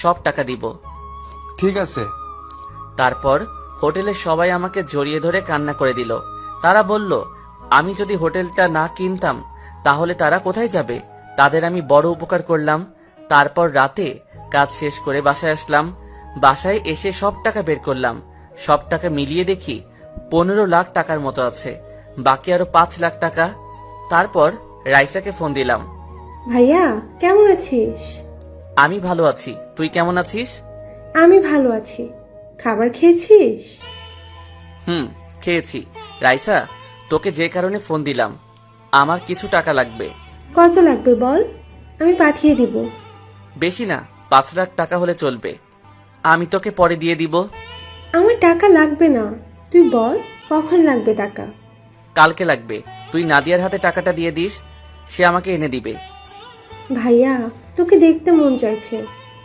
সব টাকা দিব। ঠিক আছে। তারপর হোটেলের সবাই আমাকে জড়িয়ে ধরে কান্না করে দিল। তারা বলল আমি যদি হোটেলটা না কিনতাম তাহলে তারা কোথায় যাবে। তাদের আমি বড় উপকার করলাম। তারপর রাতে কাজ শেষ করে বাসায় আসলাম। বাসায় এসে সব টাকা বের করলাম। সব টাকা মিলিয়ে দেখি 15 লাখ টাকার মতো আছে, বাকি আরো 5 লাখ টাকা। তারপর রাইসাকে ফোন দিলাম। ভাইয়া কেমন আছিস? আমি ভালো আছি, তুই কেমন আছিস? আমি ভালো আছি। খাবার খেয়েছিস? খেয়েছি। রাইসা, তোকে যে কারণে ফোন দিলাম, আমার কিছু টাকা লাগবে। কত লাগবে বল, আমি পাঠিয়ে দিব। বেশি না, 5 লাখ টাকা হলে চলবে। আমি তোকে পরে দিয়ে দিব। আমার টাকা লাগবে না, তুই বল কখন লাগবে টাকা। কালকে লাগবে। তুই নাদিয়ার হাতে টাকাটা দিয়ে দিস, সে আমাকে এনে দিবে। ভাইয়া তোকে দেখতে মন চাইছে,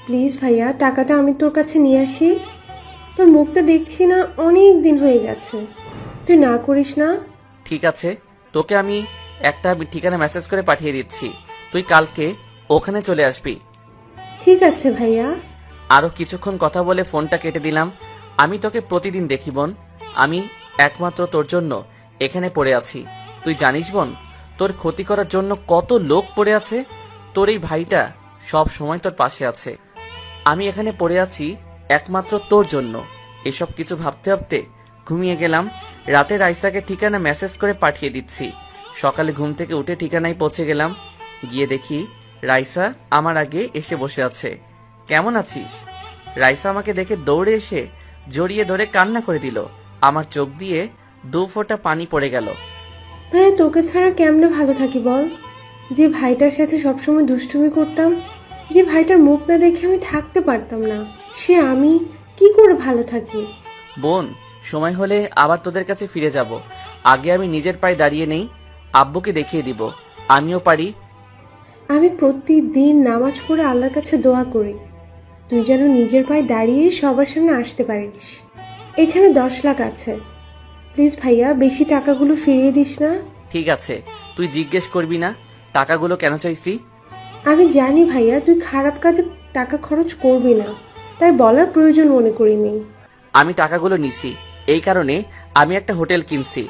প্লিজ ভাইয়া টাকাটা আমি তোর কাছে নিয়ে আসি। তোর মুখটা দেখছি না, অনেক দিন হয়ে গেছে, তুই না করিস না। ঠিক আছে, তোকে আমি একটা ঠিকানা মেসেজ করে পাঠিয়ে দিচ্ছি, তুই কালকে ওখানে চলে আসবি। ঠিক আছে ভাইয়া। আরো কিছুক্ষণ কথা বলে ফোনটা কেটে দিলাম। আমি তোকে প্রতিদিন দেখি বোন, আমি একমাত্র তোর জন্য এখানে পড়ে আছি। তুই জানিস বোন, তোর ক্ষতি করার জন্য কত লোক পড়ে আছে। তোর এই ভাইটা সব সময় তোর পাশে আছে। আমি এখানে পড়ে আছি একমাত্র তোর জন্য। এসব কিছু ভাবতে ভাবতে ঘুমিয়ে গেলাম। রাতে রাইসাকে ঠিকানা মেসেজ করে পাঠিয়ে দিচ্ছি। সকালে ঘুম থেকে উঠে ঠিকানায় পৌঁছে গেলাম। গিয়ে দেখি রাইসা আমার আগে এসে বসে আছে। কেমন আছিস? রাইসা আমাকে দেখে দৌড়ে এসে জড়িয়ে ধরে কান্না করে দিল। আমার চোখ দিয়ে 2 ফোঁটা পানি পড়ে গেল। ভাইয়া তোকে ছাড়া কেমনে ভালো থাকি বল। যে ভাইটার সাথে সবসময় দুষ্টুমি করতাম, যে ভাইটার মুখ না দেখে আমি থাকতে পারতাম না, সে আমি কি করে ভালো থাকি। বোন, সময় হলে আবার তোদের কাছে ফিরে যাব। আগে আমি নিজের পায়ে দাঁড়িয়ে নেই, আব্বুকে দেখিয়ে দিব আমিও পারি। আমি প্রতিদিন নামাজ পড়ে আল্লাহর কাছে দোয়া করি তুই যেন নিজের পায়ে দাঁড়িয়ে সবার সামনে আসতে পারিস। এখানে 10 লাখ আছে, প্লিজ ভাইয়া বেশি টাকাগুলো ফিরিয়ে দিস না। ঠিক আছে, তুই জিজ্ঞেস করবি না টাকাগুলো কেন চাইছি। আমি জানি ভাইয়া তুই খারাপ কাজে টাকা খরচ করবি না, তাই বলার প্রয়োজন মনে করিনি। আমি টাকাগুলো নিছি এই কারণে আমি একটা হোটেল কিনছি।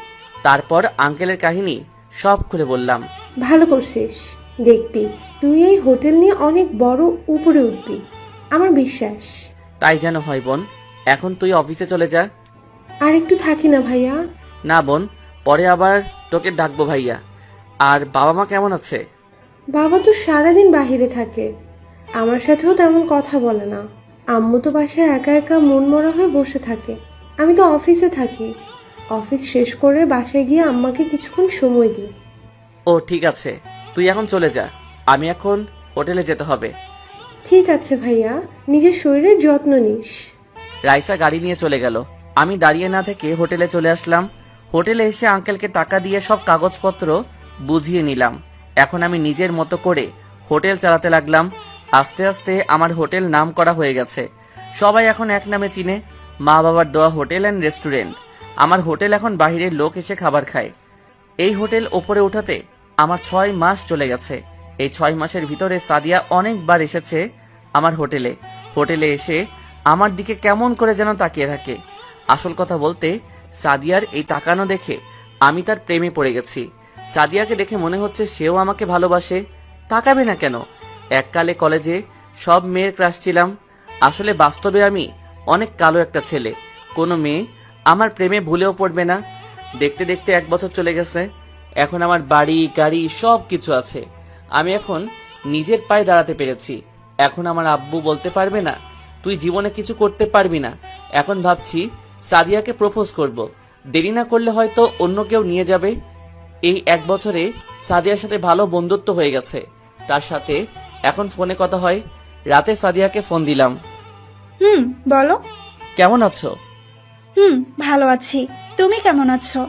তারপর আঙ্কেলের কাহিনী সব খুলে বললাম। ভালো করছিস, দেখবি তুই এই হোটেল নিয়ে অনেক বড় উপরে উঠবি, আমার বিশ্বাস। তাই যেন হয় বোন, এখন তুই অফিসে চলে যা। আর একটু থাকি না ভাইয়া। না বোন, পরে আবার তোকে ডাকবো ভাইয়া। আর বাবা মা কেমন আছে? বাবা তো সারাদিন বাহিরে থাকে, আমার সাথেও তেমন কথা বলে না। আম্মু তো বাসায় একা একা মন মরা হয়ে বসে থাকে। আমি তো অফিসে থাকি, অফিস শেষ করে বাসায় গিয়ে আম্মাকে কিছুক্ষণ সময় দিই। ও ঠিক আছে, তুই এখন চলে যা, আমি এখন হোটেলে যেতে হবে। ঠিক আছে ভাইয়া, নিজের শরীরের যত্ন নিস। রাইসা গাড়ি নিয়ে চলে গেল। আমি দাঁড়িয়ে না থেকে হোটেলে চলে আসলাম। হোটেলে এসে আঙ্কেলকে টাকা দিয়ে সব কাগজপত্র বুঝিয়ে নিলাম। এখন আমি নিজের মতো করে হোটেল চালাতে লাগলাম। আস্তে আস্তে আমার হোটেল নাম করা হয়ে গেছে। সবাই এখন এক নামে চিনে, মা বাবার দেওয়া হোটেল অ্যান্ড রেস্টুরেন্ট। আমার হোটেল এখন বাইরের লোক এসে খাবার খায়। এই হোটেল ওপরে উঠাতে আমার 6 মাস চলে গেছে। এই 6 মাসের ভিতরে সাদিয়া অনেকবার এসেছে আমার হোটেলে। হোটেলে এসে আমার দিকে কেমন করে যেন তাকিয়ে থাকে। আসল কথা বলতে, সাদিয়ার এই তাকানো দেখে আমি তার প্রেমে পড়ে গেছি। সাদিয়াকে দেখে মনে হচ্ছে সেও আমাকে ভালোবাসে। তাকাবে না কেন? এককালে কলেজে সব মেয়ের ক্রাশ ছিলাম। আসলে বাস্তবে আমি অনেক কালো একটা ছেলে। কোনো মেয়ে আমার প্রেমে ভুলেও পড়বে না। দেখতে দেখতে 1 বছর চলে গেছে। এখন আমার বাড়ি গাড়ি সব কিছু আছে। আমি এখন নিজের পায়ে দাঁড়াতে পেরেছি। এখন আমার আব্বু বলতে পারবে না তুই জীবনে কিছু করতে পারবি না। এখন ভাবছি সাদিয়াকে প্রপোজ করব। দেরি না করলে হয়তো অন্য কেউ নিয়ে যাবে। এই 1 বছরে সাদিয়ার সাথে ভালো বন্ধুত্ব হয়ে গেছে। তার সাথে এখন ফোনে কথা হয়। রাতে সাদিয়াকে ফোন দিলাম। বলো। কেমন আছো? ভালো আছি, তুমি কেমন আছো?